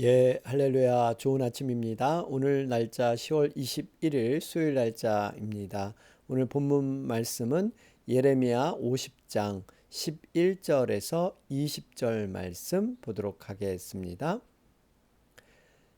할렐루야. 좋은 아침입니다. 오늘 날짜 10월 21일 수요일 날짜입니다. 오늘 본문 말씀은 예레미야 50장 11절에서 20절 말씀 보도록 하겠습니다.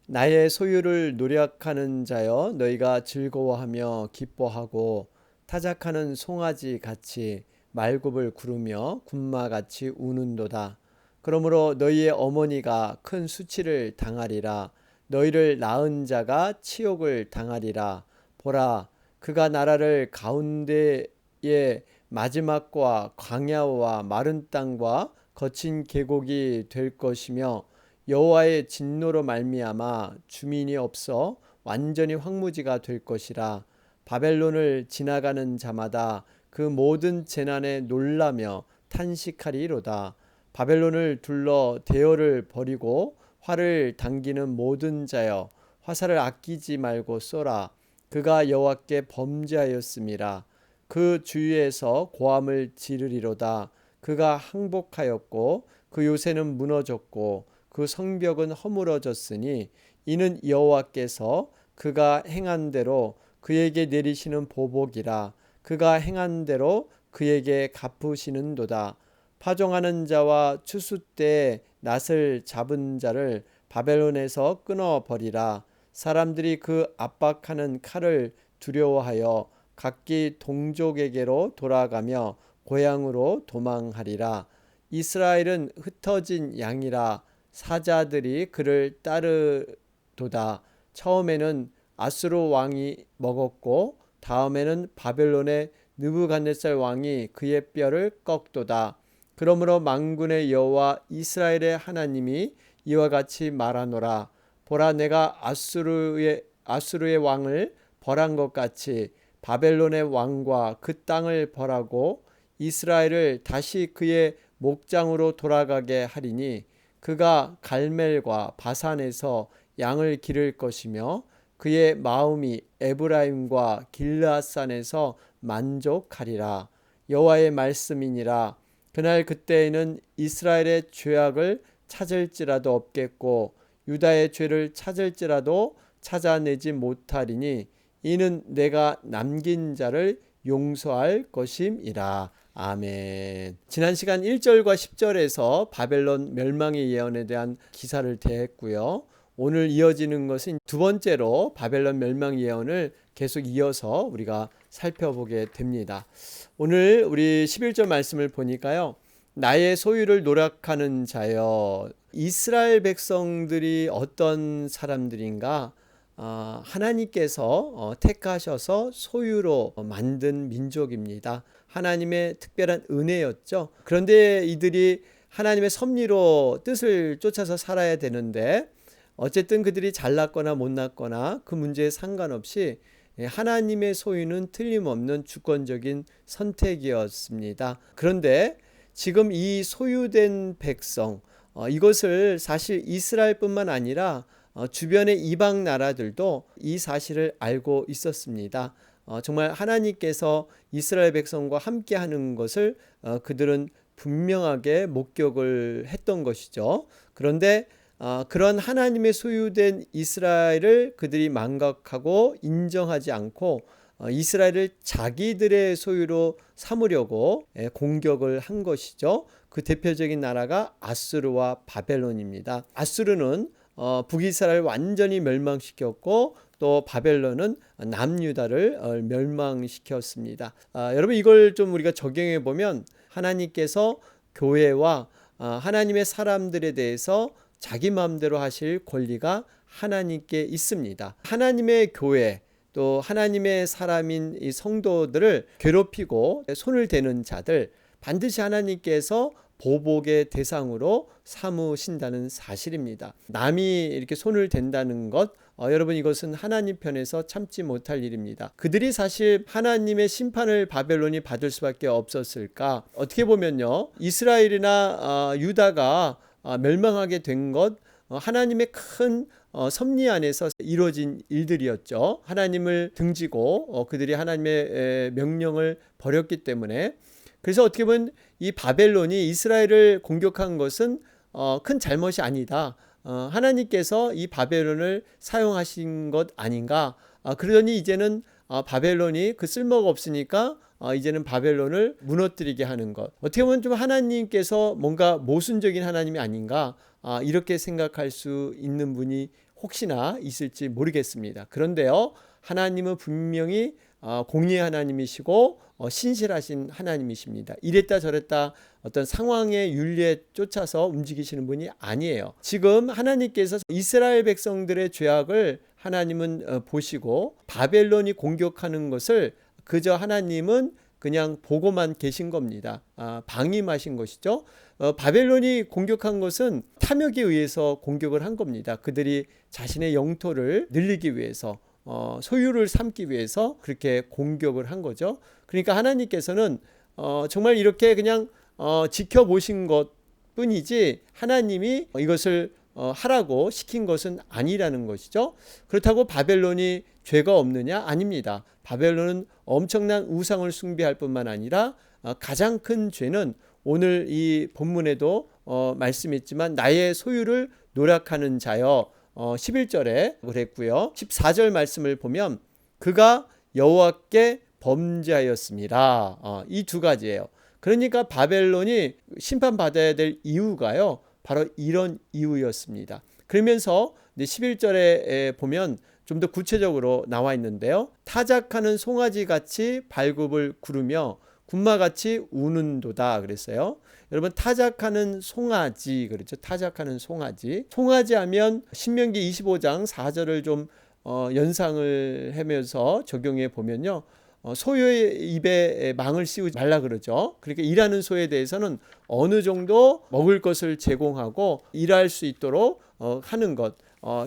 나의 소유를 노력하는 자여, 너희가 즐거워하며 기뻐하고 타작하는 송아지 같이 말굽을 구르며 군마같이 우는도다. 그러므로 너희의 어머니가 큰 수치를 당하리라. 너희를 낳은 자가 치욕을 당하리라. 보라, 그가 나라를 가운데에 마지막과 광야와 마른 땅과 거친 계곡이 될 것이며, 여호와의 진노로 말미암아 주민이 없어 완전히 황무지가 될 것이라. 바벨론을 지나가는 자마다 그 모든 재난에 놀라며 탄식하리로다. 바벨론을 둘러 대열을 벌이고 활을 당기는 모든 자여, 화살을 아끼지 말고 쏘라. 그가 여호와께 범죄하였음이라. 그 주위에서 고함을 지르리로다. 그가 항복하였고 그 요새는 무너졌고 그 성벽은 허물어졌으니, 이는 여호와께서 그가 행한 대로 그에게 내리시는 보복이라. 그가 행한 대로 그에게 갚으시는도다. 파종하는 자와 추수 때 낫을 잡은 자를 바벨론에서 끊어버리라. 사람들이 그 압박하는 칼을 두려워하여 각기 동족에게로 돌아가며 고향으로 도망하리라. 이스라엘은 흩어진 양이라. 사자들이 그를 따르도다. 처음에는 아수르 왕이 먹었고 다음에는 바벨론의 느부갓네살 왕이 그의 뼈를 꺾도다. 그러므로 만군의 여호와 이스라엘의 하나님이 이와 같이 말하노라. 보라, 내가 아수르의 왕을 벌한 것 같이 바벨론의 왕과 그 땅을 벌하고 이스라엘을 다시 그의 목장으로 돌아가게 하리니, 그가 갈멜과 바산에서 양을 기를 것이며 그의 마음이 에브라임과 길르앗산에서 만족하리라. 여호와의 말씀이니라. 그날 그때에는 이스라엘의 죄악을 찾을지라도 없겠고 유다의 죄를 찾을지라도 찾아내지 못하리니, 이는 내가 남긴 자를 용서할 것임이라. 아멘. 지난 시간 1절과 10절에서 바벨론 멸망의 예언에 대한 기사를 대했고요. 오늘 이어지는 것은 두 번째로 바벨론 멸망 예언을 계속 이어서 우리가 살펴보게 됩니다. 오늘 우리 11절 말씀을 보니까요. 나의 소유를 노력하는 자여, 이스라엘 백성들이 어떤 사람들인가? 하나님께서 택하셔서 소유로 만든 민족입니다. 하나님의 특별한 은혜였죠. 그런데 이들이 하나님의 섭리로 뜻을 쫓아서 살아야 되는데, 어쨌든 그들이 잘났거나 못났거나 그 문제에 상관없이 하나님의 소유는 틀림없는 주권적인 선택이었습니다. 그런데 지금 이 소유된 백성, 이것을 사실 이스라엘뿐만 아니라 주변의 이방 나라들도 이 사실을 알고 있었습니다. 정말 하나님께서 이스라엘 백성과 함께 하는 것을 그들은 분명하게 목격을 했던 것이죠. 그런데 그런 하나님의 소유된 이스라엘을 그들이 망각하고 인정하지 않고 이스라엘을 자기들의 소유로 삼으려고 공격을 한 것이죠. 그 대표적인 나라가 아수르와 바벨론입니다. 아수르는 북이스라엘 완전히 멸망시켰고, 또 바벨론은 남유다를 멸망시켰습니다. 여러분, 이걸 좀 우리가 적용해 보면 하나님께서 교회와 하나님의 사람들에 대해서 자기 마음대로 하실 권리가 하나님께 있습니다. 하나님의 교회, 또 하나님의 사람인 이 성도들을 괴롭히고 손을 대는 자들, 반드시 하나님께서 보복의 대상으로 삼으신다는 사실입니다. 남이 이렇게 손을 댄다는 것, 여러분, 이것은 하나님 편에서 참지 못할 일입니다. 그들이 사실 하나님의 심판을 바벨론이 받을 수밖에 없었을까? 어떻게 보면요, 이스라엘이나 유다가 멸망하게 된 것, 하나님의 큰 섭리 안에서 이루어진 일들이었죠. 하나님을 등지고 그들이 하나님의 명령을 버렸기 때문에. 그래서 어떻게 보면 이 바벨론이 이스라엘을 공격한 것은 큰 잘못이 아니다. 하나님께서 이 바벨론을 사용하신 것 아닌가. 그러더니 이제는 바벨론이 그 쓸모가 없으니까 이제는 바벨론을 무너뜨리게 하는 것. 어떻게 보면 좀 하나님께서 뭔가 모순적인 하나님이 아닌가, 이렇게 생각할 수 있는 분이 혹시나 있을지 모르겠습니다. 그런데요, 하나님은 분명히 공의의 하나님이시고 신실하신 하나님이십니다. 이랬다 저랬다 어떤 상황의 윤리에 쫓아서 움직이시는 분이 아니에요. 지금 하나님께서 이스라엘 백성들의 죄악을 하나님은 보시고 바벨론이 공격하는 것을 그저 하나님은 그냥 보고만 계신 겁니다. 방임하신 것이죠. 바벨론이 공격한 것은 탐욕에 의해서 공격을 한 겁니다. 그들이 자신의 영토를 늘리기 위해서, 소유를 삼기 위해서 그렇게 공격을 한 거죠. 그러니까 하나님께서는 정말 이렇게 그냥 지켜보신 것 뿐이지 하나님이 이것을 하라고 시킨 것은 아니라는 것이죠. 그렇다고 바벨론이 죄가 없느냐? 아닙니다. 바벨론은 엄청난 우상을 숭배할 뿐만 아니라 가장 큰 죄는 오늘 이 본문에도 말씀했지만 나의 소유를 노력하는 자여, 11절에 그랬고요. 14절 말씀을 보면 그가 여호와께 범죄하였습니다. 이 두 가지예요. 그러니까 바벨론이 심판받아야 될 이유가요, 바로 이런 이유였습니다. 그러면서 11절에 보면 좀 더 구체적으로 나와 있는데요. 타작하는 송아지같이 발굽을 구르며 군마같이 우는도다 그랬어요. 여러분, 타작하는 송아지 그렇죠. 타작하는 송아지. 송아지 하면 신명기 25장 4절을 좀 연상을 하면서 적용해 보면요, 소의 입에 망을 씌우지 말라 그러죠. 그러니까 일하는 소에 대해서는 어느 정도 먹을 것을 제공하고 일할 수 있도록 하는 것,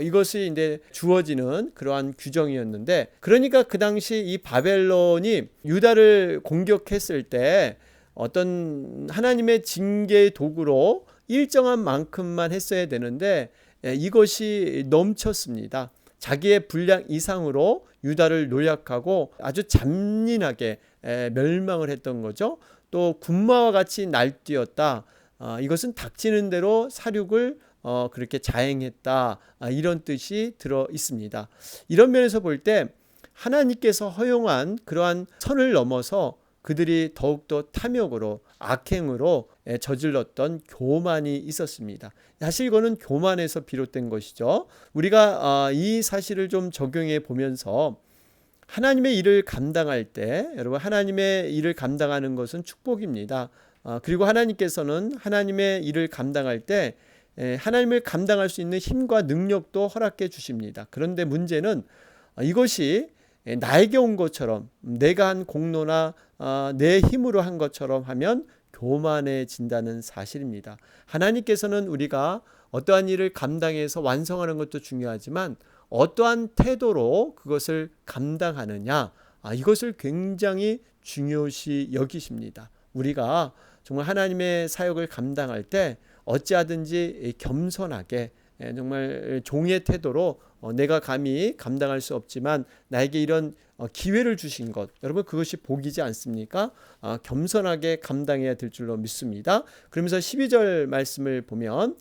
이것이 이제 주어지는 그러한 규정이었는데, 그러니까 그 당시 이 바벨론이 유다를 공격했을 때 어떤 하나님의 징계의 도구로 일정한 만큼만 했어야 되는데 이것이 넘쳤습니다. 자기의 분량 이상으로 유다를 노략하고 아주 잔인하게 멸망을 했던 거죠. 또 군마와 같이 날뛰었다. 이것은 닥치는 대로 사륙을 그렇게 자행했다. 이런 뜻이 들어 있습니다. 이런 면에서 볼 때 하나님께서 허용한 그러한 선을 넘어서 그들이 더욱더 탐욕으로, 악행으로 저질렀던 교만이 있었습니다. 사실 이거는 교만에서 비롯된 것이죠. 우리가 이 사실을 좀 적용해 보면서 하나님의 일을 감당할 때, 여러분, 하나님의 일을 감당하는 것은 축복입니다. 그리고 하나님께서는 하나님의 일을 감당할 때 하나님을 감당할 수 있는 힘과 능력도 허락해 주십니다. 그런데 문제는 이것이 나에게 온 것처럼, 내가 한 공로나 내 힘으로 한 것처럼 하면 교만해진다는 사실입니다. 하나님께서는 우리가 어떠한 일을 감당해서 완성하는 것도 중요하지만 어떠한 태도로 그것을 감당하느냐, 이것을 굉장히 중요시 여기십니다. 우리가 정말 하나님의 사역을 감당할 때 어찌하든지 겸손하게, 정말 종의 태도로 내가 감히 감당할 수 없지만 나에게 이런 기회를 주신 것, 여러분, 그것이 복이지 않습니까? 겸손하게 감당해야 될 줄로 믿습니다. 그러면서 12절 말씀을 보면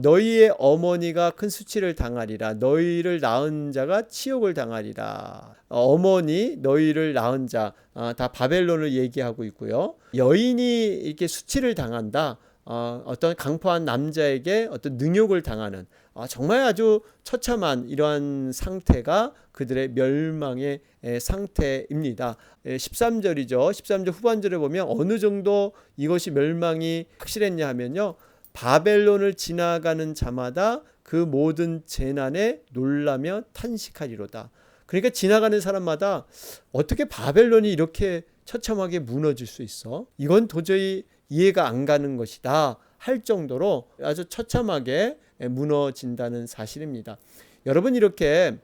너희의 어머니가 큰 수치를 당하리라. 너희를 낳은 자가 치욕을 당하리라. 어머니, 너희를 낳은 자, 다 바벨론을 얘기하고 있고요. 여인이 이렇게 수치를 당한다. 어떤 강포한 남자에게 어떤 능욕을 당하는, 정말 아주 처참한 이러한 상태가 그들의 멸망의 상태입니다. 13절이죠. 13절 후반절에 보면 어느 정도 이것이 멸망이 확실했냐 하면요, 바벨론을 지나가는 자마다 그 모든 재난에 놀라며 탄식하리로다. 그러니까 지나가는 사람마다 어떻게 바벨론이 이렇게 처참하게 무너질 수 있어? 이건 도저히 이해가 안 가는 것이다 할 정도로 아주 처참하게 무너진다는 사실입니다. 여러분, 이렇게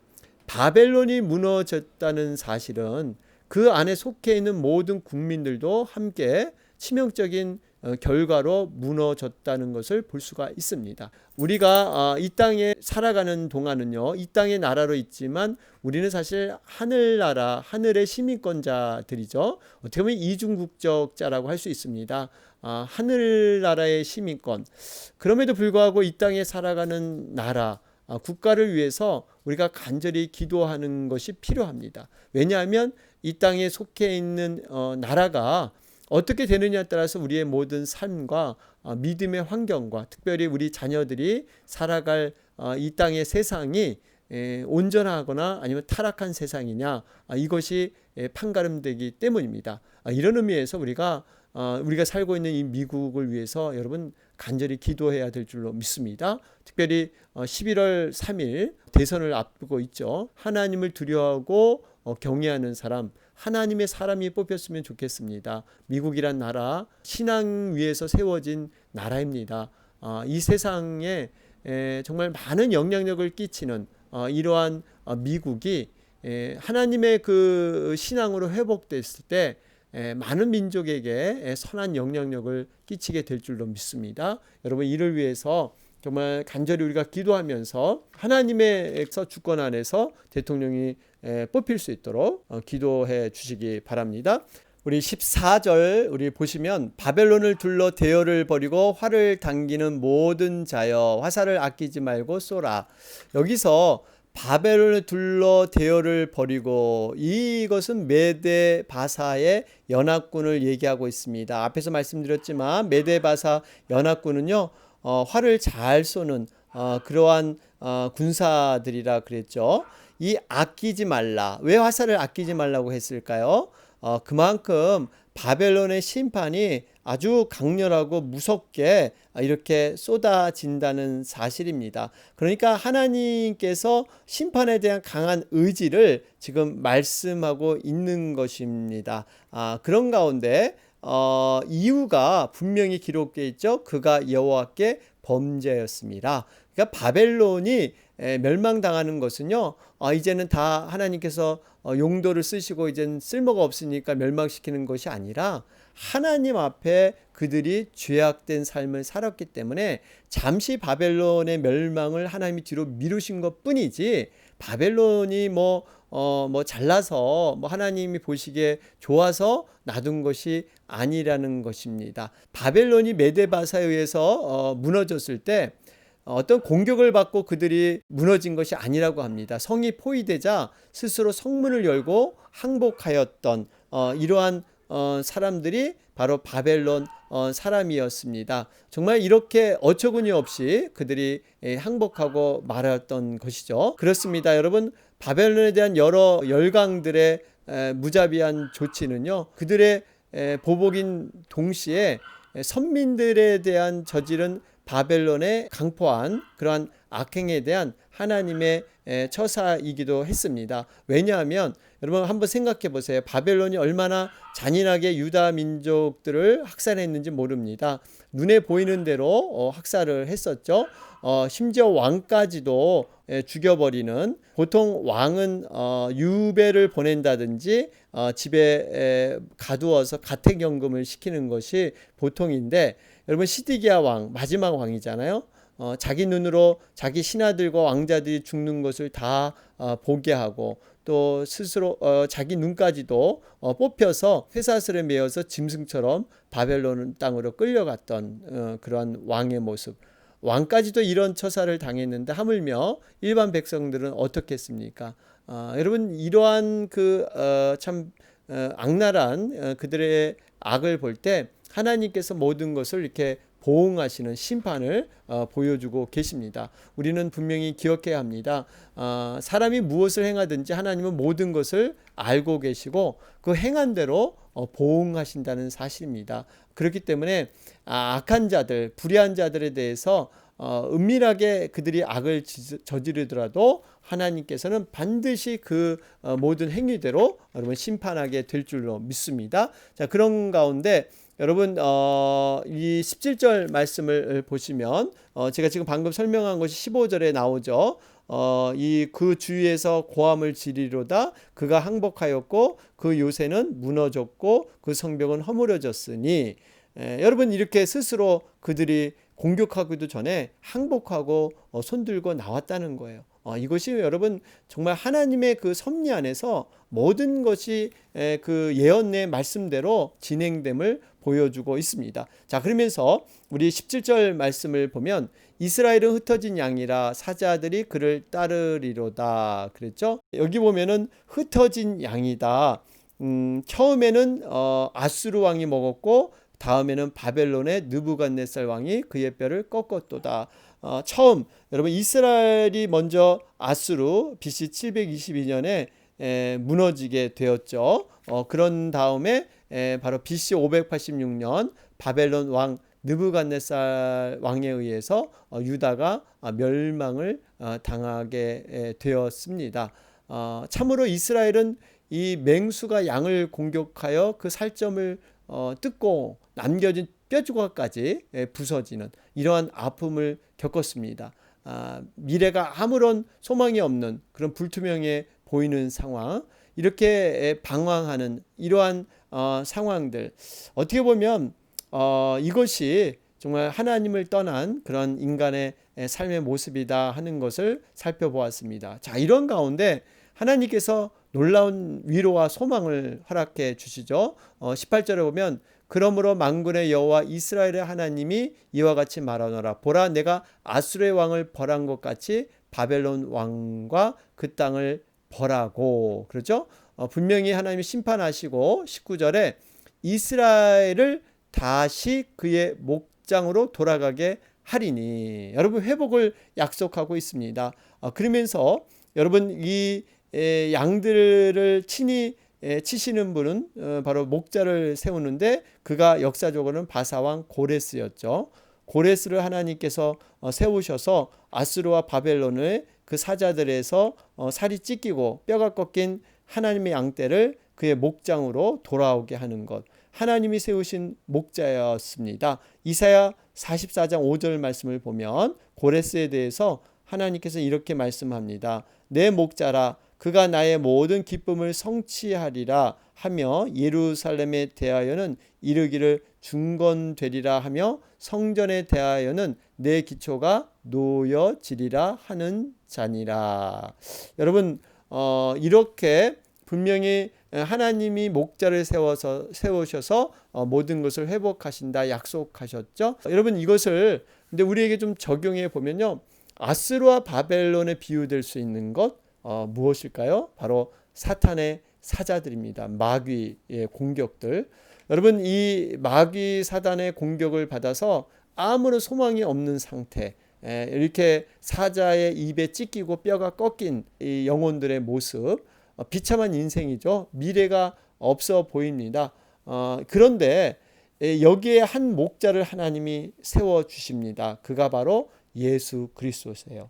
바벨론이 무너졌다는 사실은 그 안에 속해 있는 모든 국민들도 함께 치명적인 결과로 무너졌다는 것을 볼 수가 있습니다. 우리가 이 땅에 살아가는 동안은요, 이 땅의 나라로 있지만 우리는 사실 하늘나라, 하늘의 시민권자들이죠. 어떻게 보면 이중국적자라고 할 수 있습니다. 하늘나라의 시민권. 그럼에도 불구하고 이 땅에 살아가는 나라, 국가를 위해서 우리가 간절히 기도하는 것이 필요합니다. 왜냐하면 이 땅에 속해 있는 나라가 어떻게 되느냐에 따라서 우리의 모든 삶과 믿음의 환경과 특별히 우리 자녀들이 살아갈 이 땅의 세상이 온전하거나 아니면 타락한 세상이냐, 이것이 판가름되기 때문입니다. 이런 의미에서 우리가 살고 있는 이 미국을 위해서 여러분 간절히 기도해야 될 줄로 믿습니다. 특별히 11월 3일 대선을 앞두고 있죠. 하나님을 두려워하고 경외하는 사람, 하나님의 사람이 뽑혔으면 좋겠습니다. 미국이란 나라, 신앙 위에서 세워진 나라입니다. 이 세상에 정말 많은 영향력을 끼치는 이러한 미국이 하나님의 그 신앙으로 회복됐을 때 많은 민족에게 선한 영향력을 끼치게 될 줄로 믿습니다. 여러분, 이를 위해서 정말 간절히 우리가 기도하면서 하나님의 주권 안에서 대통령이 뽑힐 수 있도록 기도해 주시기 바랍니다. 우리 14절 우리 보시면 바벨론을 둘러 대열을 벌이고 활을 당기는 모든 자여 화살을 아끼지 말고 쏘라. 여기서 바벨론을 둘러 대열을 벌이고, 이것은 메데 바사의 연합군을 얘기하고 있습니다. 앞에서 말씀드렸지만 메데 바사 연합군은요, 활을 잘 쏘는 그러한 군사들이라 그랬죠. 이 아끼지 말라. 왜 화살을 아끼지 말라고 했을까요? 그만큼 바벨론의 심판이 아주 강렬하고 무섭게 이렇게 쏟아진다는 사실입니다. 그러니까 하나님께서 심판에 대한 강한 의지를 지금 말씀하고 있는 것입니다. 그런 가운데 이유가 분명히 기록되어 있죠. 그가 여호와께 범죄였습니다. 그러니까 바벨론이 멸망당하는 것은요, 이제는 다 하나님께서 용도를 쓰시고 이제는 쓸모가 없으니까 멸망시키는 것이 아니라 하나님 앞에 그들이 죄악된 삶을 살았기 때문에 잠시 바벨론의 멸망을 하나님이 뒤로 미루신 것 뿐이지, 바벨론이 잘나서 하나님이 보시기에 좋아서 놔둔 것이 아니라는 것입니다. 바벨론이 메데바사에 의해서 무너졌을 때 어떤 공격을 받고 그들이 무너진 것이 아니라고 합니다. 성이 포위되자 스스로 성문을 열고 항복하였던 이러한 사람들이 바로 바벨론 사람이었습니다. 정말 이렇게 어처구니 없이 그들이 항복하고 말았던 것이죠. 그렇습니다. 여러분, 바벨론에 대한 여러 열강들의 무자비한 조치는요, 그들의 보복인 동시에 선민들에 대한 저지른 바벨론의 강포한 그러한 악행에 대한 하나님의 처사이기도 했습니다. 왜냐하면 여러분 한번 생각해 보세요. 바벨론이 얼마나 잔인하게 유다 민족들을 학살했는지 모릅니다. 눈에 보이는 대로 학살을 했었죠. 심지어 왕까지도 죽여버리는, 보통 왕은 유배를 보낸다든지 집에 가두어서 가택연금을 시키는 것이 보통인데, 여러분 시드기야 왕, 마지막 왕이잖아요. 자기 눈으로 자기 신하들과 왕자들이 죽는 것을 다 보게 하고, 또 스스로 자기 눈까지도 뽑혀서 쇠사슬에 매어서 짐승처럼 바벨론 땅으로 끌려갔던 그런 왕의 모습. 왕까지도 이런 처사를 당했는데 하물며 일반 백성들은 어떻겠습니까? 여러분, 이러한 참 악랄한 그들의 악을 볼 때 하나님께서 모든 것을 이렇게 보응하시는 심판을 보여주고 계십니다. 우리는 분명히 기억해야 합니다. 사람이 무엇을 행하든지 하나님은 모든 것을 알고 계시고 그 행한 대로 보응하신다는 사실입니다. 그렇기 때문에 악한 자들, 불의한 자들에 대해서 은밀하게 그들이 악을 저지르더라도 하나님께서는 반드시 그 모든 행위대로 여러분 심판하게 될 줄로 믿습니다. 자, 그런 가운데 여러분 이 17절 말씀을 보시면 제가 지금 방금 설명한 것이 15절에 나오죠. 그 주위에서 고함을 지르리로다. 그가 항복하였고 그 요새는 무너졌고 그 성벽은 허물어졌으니, 여러분 이렇게 스스로 그들이 공격하기도 전에 항복하고 손들고 나왔다는 거예요. 이것이 여러분 정말 하나님의 그 섭리 안에서 모든 것이 그 예언의 말씀대로 진행됨을 보여주고 있습니다. 자, 그러면서 우리 17절 말씀을 보면 이스라엘은 흩어진 양이라 사자들이 그를 따르리로다 그랬죠. 여기 보면은 흩어진 양이다. 처음에는 아수르 왕이 먹었고 다음에는 바벨론의 느부갓네살 왕이 그의 뼈를 꺾었도다. 처음 여러분 이스라엘이 먼저 아수르 BC 722년에 무너지게 되었죠. 그런 다음에 바로 BC 586년 바벨론 왕 느부갓네살 왕에 의해서 유다가 멸망을 당하게 되었습니다. 참으로 이스라엘은 이 맹수가 양을 공격하여 그 살점을 뜯고 남겨진 뼈조각까지 부서지는 이러한 아픔을 겪었습니다. 미래가 아무런 소망이 없는 그런 불투명해 보이는 상황, 이렇게 방황하는 이러한 상황들, 어떻게 보면 이것이 정말 하나님을 떠난 그런 인간의 삶의 모습이다 하는 것을 살펴보았습니다. 자, 이런 가운데 하나님께서 놀라운 위로와 소망을 허락해 주시죠. 18절에 보면 그러므로 만군의 여호와 이스라엘의 하나님이 이와 같이 말하노라. 보라, 내가 아수르의 왕을 벌한 것 같이 바벨론 왕과 그 땅을 벌하고, 그렇죠? 분명히 하나님이 심판하시고 19절에 이스라엘을 다시 그의 목장으로 돌아가게 하리니, 여러분 회복을 약속하고 있습니다. 그러면서 여러분 이 양들을 친히 치시는 분은 바로 목자를 세우는데 그가 역사적으로는 바사왕 고레스였죠. 고레스를 하나님께서 세우셔서 아수르와 바벨론의 그 사자들에서 살이 찢기고 뼈가 꺾인 하나님의 양떼를 그의 목장으로 돌아오게 하는 것, 하나님이 세우신 목자였습니다. 이사야 44장 5절 말씀을 보면 고레스에 대해서 하나님께서 이렇게 말씀합니다. 내 목자라, 그가 나의 모든 기쁨을 성취하리라 하며 예루살렘에 대하여는 이르기를 중건되리라 하며 성전에 대하여는 내 기초가 놓여지리라 하는 자니라. 여러분 이렇게 분명히 하나님이 목자를 세우셔서 모든 것을 회복하신다 약속하셨죠. 여러분 이것을 근데 우리에게 좀 적용해 보면요, 아스루와 바벨론에 비유될 수 있는 것 무엇일까요? 바로 사탄의 사자들입니다. 마귀의 공격들. 여러분 이 마귀 사단의 공격을 받아서 아무런 소망이 없는 상태, 이렇게 사자의 입에 찢기고 뼈가 꺾인 이 영혼들의 모습, 비참한 인생이죠. 미래가 없어 보입니다. 그런데 여기에 한 목자를 하나님이 세워주십니다. 그가 바로 예수 그리스도세요.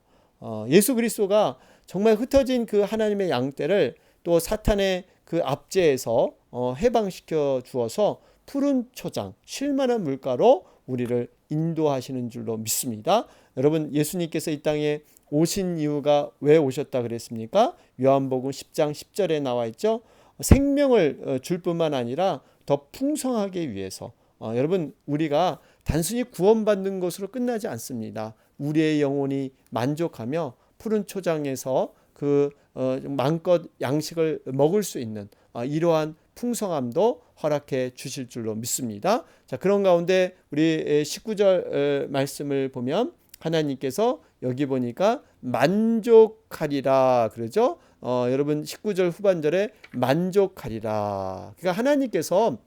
예수 그리스도가 정말 흩어진 그 하나님의 양떼를 또 사탄의 그 압제에서 해방시켜 주어서 푸른 초장, 쉴만한 물가로 우리를 인도하시는 줄로 믿습니다. 여러분 예수님께서 이 땅에 오신 이유가 왜 오셨다 그랬습니까? 요한복음 10장 10절에 나와 있죠. 생명을 줄 뿐만 아니라 더 풍성하게 위해서. 여러분 우리가 단순히 구원받는 것으로 끝나지 않습니다. 우리의 영혼이 만족하며 푸른 초장에서 그 마음껏 양식을 먹을 수 있는 이러한 풍성함도 허락해 주실 줄로 믿습니다. 자, 그런 가운데 우리 19절 말씀을 보면 하나님께서 여기 보니까 만족하리라 그러죠. 여러분 19절 후반절에 만족하리라. 그러니까 하나님께서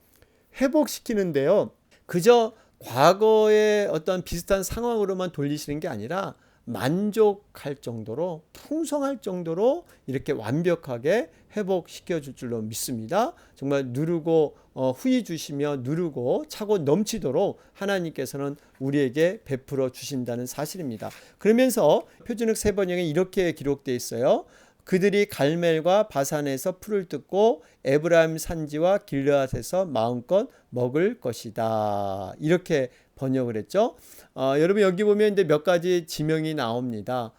회복시키는데요, 그저 과거의 어떤 비슷한 상황으로만 돌리시는 게 아니라 만족할 정도로, 풍성할 정도로 이렇게 완벽하게 회복시켜 줄 줄로 믿습니다. 정말 누르고 후히 주시며 누르고 차고 넘치도록 하나님께서는 우리에게 베풀어 주신다는 사실입니다. 그러면서 표준역 세 번역에 이렇게 기록되어 있어요. 그들이 갈멜과 바산에서 풀을 뜯고 에브라임 산지와 길르앗에서 마음껏 먹을 것이다. 이렇게 번역을 했죠. 여러분 여기 보면 이제 몇 가지 지명이 나옵니다.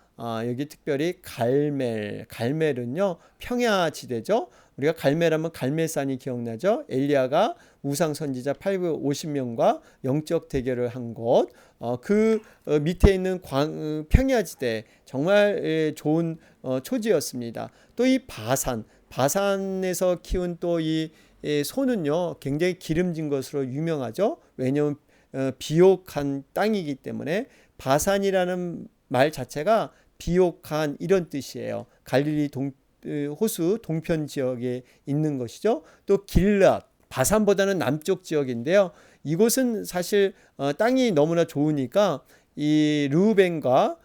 여기 특별히 갈멜은요 평야지대죠. 우리가 갈멜하면 갈멜산이 기억나죠? 엘리야가 우상 선지자 850명과 영적 대결을 한 곳, 그 밑에 있는 평야지대 정말 좋은 초지였습니다. 또 이 바산에서 키운 또 이 소는요 굉장히 기름진 것으로 유명하죠. 왜냐하면 비옥한 땅이기 때문에 바산이라는 말 자체가 비옥한 이런 뜻이에요. 갈릴리 호수 동편 지역에 있는 것이죠. 또 길앗, 바산보다는 남쪽 지역인데요. 이곳은 사실 땅이 너무나 좋으니까 이 르우벤과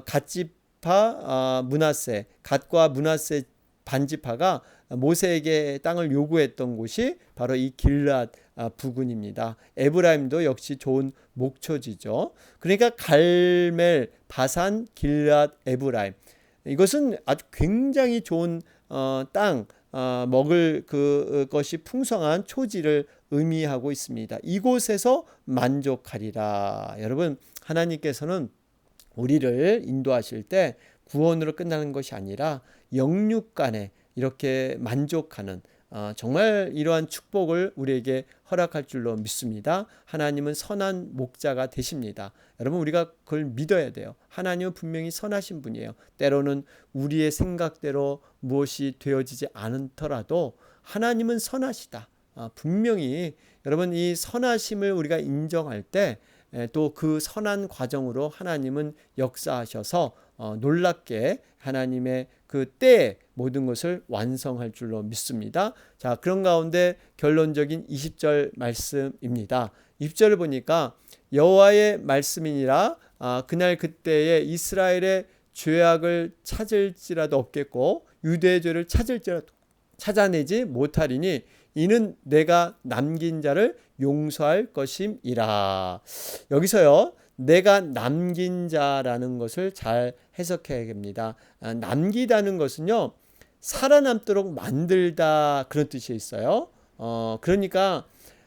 갓지파 므낫세, 갓과 므낫세 반지파가 모세에게 땅을 요구했던 곳이 바로 이 길앗 부근입니다. 에브라임도 역시 좋은 목초지죠. 그러니까 갈멜, 바산, 길앗, 에브라임, 이것은 아주 굉장히 좋은 땅, 먹을 것이 풍성한 초지를 의미하고 있습니다. 이곳에서 만족하리라. 여러분, 하나님께서는 우리를 인도하실 때 구원으로 끝나는 것이 아니라 영육 간에 이렇게 만족하는 정말 이러한 축복을 우리에게 허락할 줄로 믿습니다. 하나님은 선한 목자가 되십니다. 여러분, 우리가 그걸 믿어야 돼요. 하나님은 분명히 선하신 분이에요. 때로는 우리의 생각대로 무엇이 되어지지 않더라도 하나님은 선하시다. 분명히 여러분, 이 선하심을 우리가 인정할 때 또 그 선한 과정으로 하나님은 역사하셔서 놀랍게 하나님의 그 때에 모든 것을 완성할 줄로 믿습니다. 자, 그런 가운데 결론적인 20절 말씀입니다. 20절을 보니까 여호와의 말씀이니라 그날 그때에 이스라엘의 죄악을 찾을지라도 없겠고 유대의 죄를 찾을지라도 찾아내지 못하리니 이는 내가 남긴 자를 용서할 것임이라. 여기서요, 내가 남긴 자라는 것을 잘 해석해야 됩니다. 남기다는 것은요, 살아남도록 만들다, 그런 뜻이 있어요. 그러니까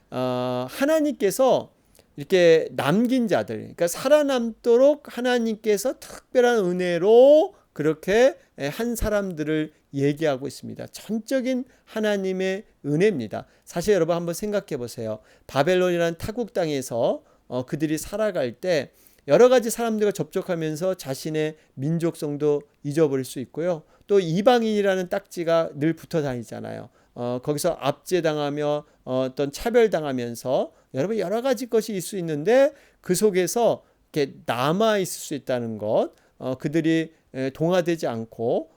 하나님께서 이렇게 남긴 자들, 그러니까 살아남도록 하나님께서 특별한 은혜로 그렇게 한 사람들을 얘기하고 있습니다. 전적인 하나님의 은혜입니다. 사실 여러분 한번 생각해 보세요. 바벨론이라는 타국 땅에서 그들이 살아갈 때 여러 가지 사람들과 접촉하면서 자신의 민족성도 잊어버릴 수 있고요. 또 이방인이라는 딱지가 늘 붙어 다니잖아요. 거기서 압제당하며 어떤 차별당하면서 여러분 여러 가지 것이 있을 수 있는데 그 속에서 이렇게 남아 있을 수 있다는 것, 그들이 동화되지 않고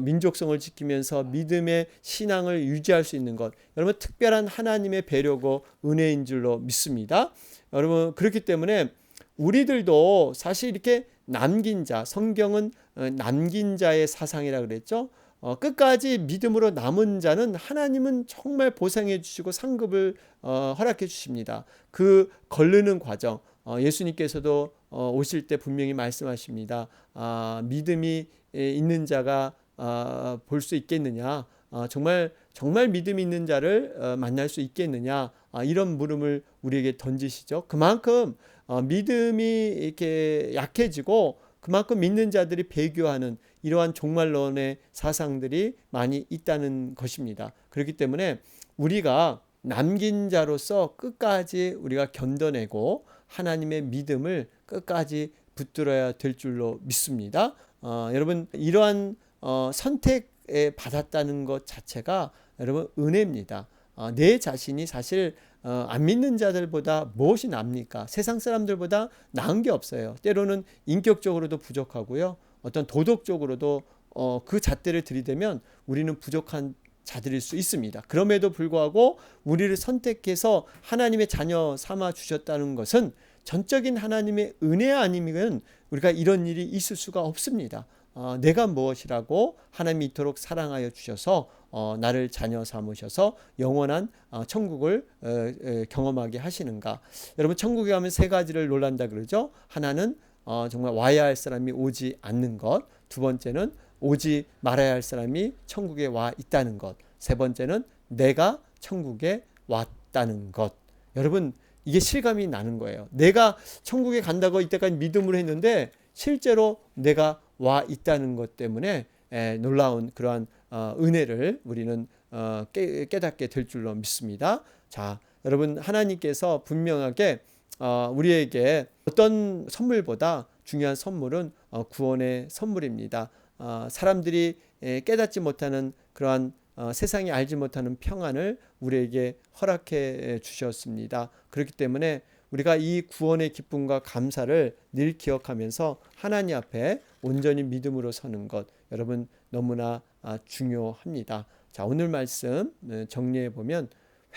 민족성을 지키면서 믿음의 신앙을 유지할 수 있는 것, 여러분 특별한 하나님의 배려고 은혜인 줄로 믿습니다. 여러분, 그렇기 때문에 우리들도 사실 이렇게 남긴 자, 성경은 남긴 자의 사상이라 그랬죠. 끝까지 믿음으로 남은 자는 하나님은 정말 보상해 주시고 상급을 허락해 주십니다. 그 거르는 과정, 예수님께서도 오실 때 분명히 말씀하십니다. 믿음이 있는 자가 볼 수 있겠느냐, 정말 믿음이 있는 자를 만날 수 있겠느냐, 이런 물음을 우리에게 던지시죠. 그만큼 믿음이 이렇게 약해지고 그만큼 믿는 자들이 배교하는 이러한 종말론의 사상들이 많이 있다는 것입니다. 그렇기 때문에 우리가 남긴 자로서 끝까지 우리가 견뎌내고 하나님의 믿음을 끝까지 붙들어야 될 줄로 믿습니다. 여러분, 이러한 선택에 받았다는 것 자체가 여러분 은혜입니다. 내 자신이 사실 안 믿는 자들보다 무엇이 납니까? 세상 사람들보다 나은 게 없어요. 때로는 인격적으로도 부족하고요, 어떤 도덕적으로도 그 잣대를 들이대면 우리는 부족한 자들일 수 있습니다. 그럼에도 불구하고 우리를 선택해서 하나님의 자녀 삼아 주셨다는 것은 전적인 하나님의 은혜 아니면 우리가 이런 일이 있을 수가 없습니다. 내가 무엇이라고 하나님이 이토록 사랑하여 주셔서 나를 자녀 삼으셔서 영원한 천국을 경험하게 하시는가. 여러분, 천국에 가면 세 가지를 놀란다 그러죠. 하나는 정말 와야 할 사람이 오지 않는 것, 두 번째는 오지 말아야 할 사람이 천국에 와 있다는 것, 세 번째는 내가 천국에 왔다는 것. 여러분, 이게 실감이 나는 거예요. 내가 천국에 간다고 이때까지 믿음으로 했는데 실제로 내가 와 있다는 것 때문에 놀라운 그러한 은혜를 우리는 깨닫게 될 줄로 믿습니다. 자, 여러분, 하나님께서 분명하게 우리에게 어떤 선물보다 중요한 선물은 구원의 선물입니다. 사람들이 깨닫지 못하는 그러한 세상이 알지 못하는 평안을 우리에게 허락해 주셨습니다. 그렇기 때문에 우리가 이 구원의 기쁨과 감사를 늘 기억하면서 하나님 앞에 온전히 믿음으로 서는 것, 여러분 너무나 중요합니다. 자, 오늘 말씀 정리해 보면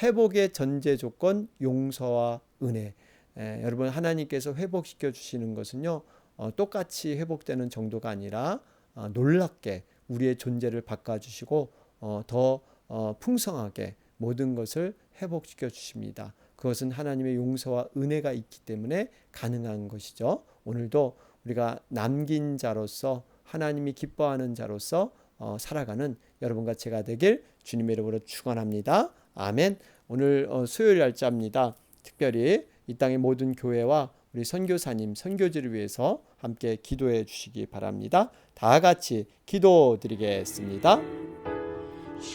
회복의 전제 조건 용서와 은혜. 여러분, 하나님께서 회복시켜 주시는 것은요, 똑같이 회복되는 정도가 아니라 놀랍게 우리의 존재를 바꿔주시고 더 풍성하게 모든 것을 회복시켜 주십니다. 그것은 하나님의 용서와 은혜가 있기 때문에 가능한 것이죠. 오늘도 우리가 남긴 자로서, 하나님이 기뻐하는 자로서 살아가는 여러분과 제가 되길 주님의 이름으로 축원합니다. 아멘. 오늘 수요일 날짜입니다. 특별히 이 땅의 모든 교회와 우리 선교사님, 선교지를 위해서 함께 기도해 주시기 바랍니다. 다 같이 기도드리겠습니다. 주